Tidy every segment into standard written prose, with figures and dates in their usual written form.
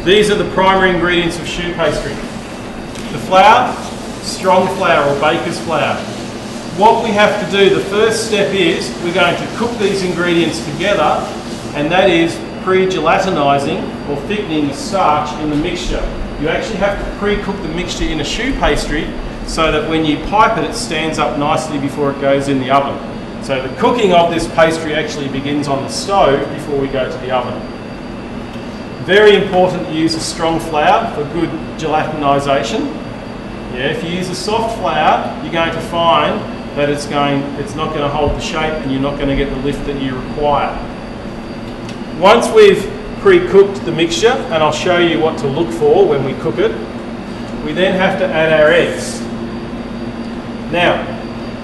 These are the primary ingredients of choux pastry. The flour, strong flour or baker's flour. What we have to do, the first step is we're going to cook these ingredients together, and that is pre-gelatinising or thickening the starch in the mixture. You actually have to pre-cook the mixture in a choux pastry so that when you pipe it, it stands up nicely before it goes in the oven. So the cooking of this pastry actually begins on the stove before we go to the oven. Very important to use a strong flour for good gelatinisation. Yeah, if you use a soft flour, you're going to find that it's not going to hold the shape and you're not going to get the lift that you require. Once we've pre-cooked the mixture, and I'll show you what to look for when we cook it, we then have to add our eggs. Now,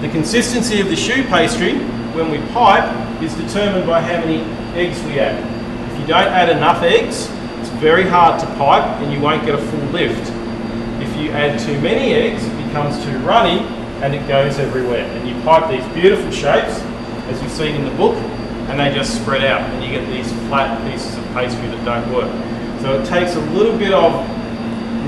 the consistency of the choux pastry when we pipe is determined by how many eggs we add. If you don't add enough eggs, it's very hard to pipe and you won't get a full lift. If you add too many eggs, it becomes too runny and it goes everywhere. And you pipe these beautiful shapes, as you've seen in the book, and they just spread out and you get these flat pieces of pastry that don't work. So it takes a little bit of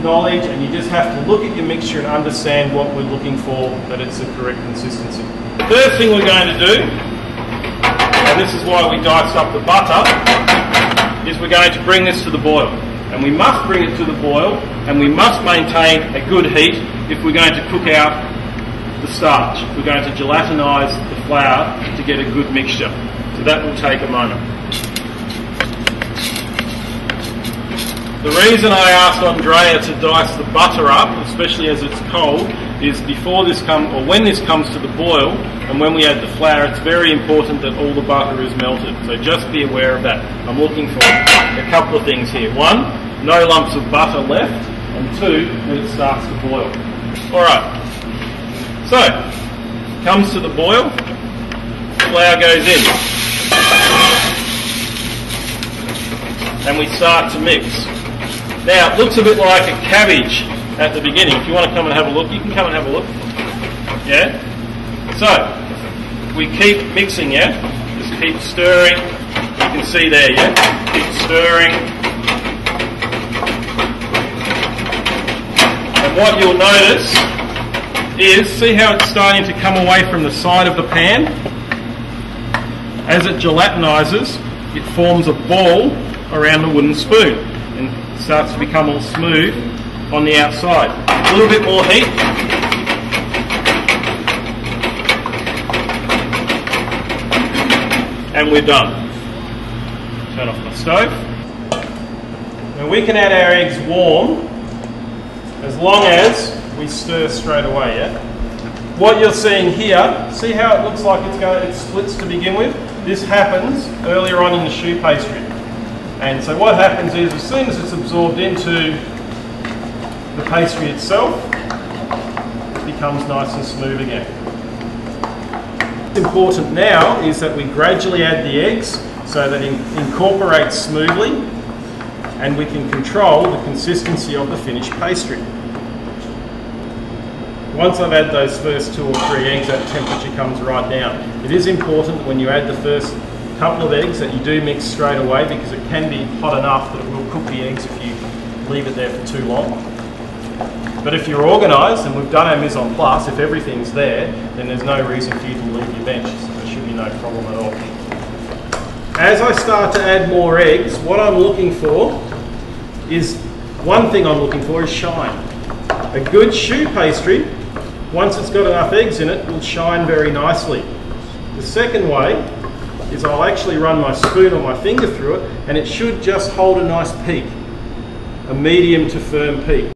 knowledge, and you just have to look at your mixture and understand what we're looking for, that it's the correct consistency. The first thing we're going to do, and this is why we diced up the butter, is we're going to bring this to the boil. And we must bring it to the boil, and we must maintain a good heat if we're going to cook out the starch. We're going to gelatinise the flour to get a good mixture. So that will take a moment. The reason I asked Andrea to dice the butter up, especially as it's cold, is before this when this comes to the boil, and when we add the flour, it's very important that all the butter is melted. So just be aware of that. I'm looking for a couple of things here. One, no lumps of butter left, and two, that it starts to boil. Alright, so, comes to the boil, flour goes in, and we start to mix. Now, it looks a bit like a cabbage at the beginning. If you want to come and have a look, you can come and have a look. Yeah? So, we keep mixing, yeah? Just keep stirring. You can see there, yeah? Keep stirring. And what you'll notice is, see how it's starting to come away from the side of the pan? As it gelatinises, it forms a ball around the wooden spoon and starts to become all smooth on the outside. A little bit more heat. And we're done. Turn off my stove. Now we can add our eggs warm as long as we stir straight away, yeah? What you're seeing here, see how it looks like it splits to begin with? This happens earlier on in the choux pastry. And so what happens is, as soon as it's absorbed into the pastry itself, it becomes nice and smooth again. What's important now is that we gradually add the eggs so that it incorporates smoothly, and we can control the consistency of the finished pastry. Once I've added those first 2 or 3 eggs, that temperature comes right down. It is important that when you add the first couple of eggs that you do mix straight away, because it can be hot enough that it will cook the eggs if you leave it there for too long. But if you're organised, and we've done our mise en place, if everything's there, then there's no reason for you to leave your bench. So there should be no problem at all. As I start to add more eggs, what I'm looking for is, one thing I'm looking for is shine. A good choux pastry, once it's got enough eggs in it, will shine very nicely. The second way is I'll actually run my spoon or my finger through it, and it should just hold a nice peak, a medium to firm peak.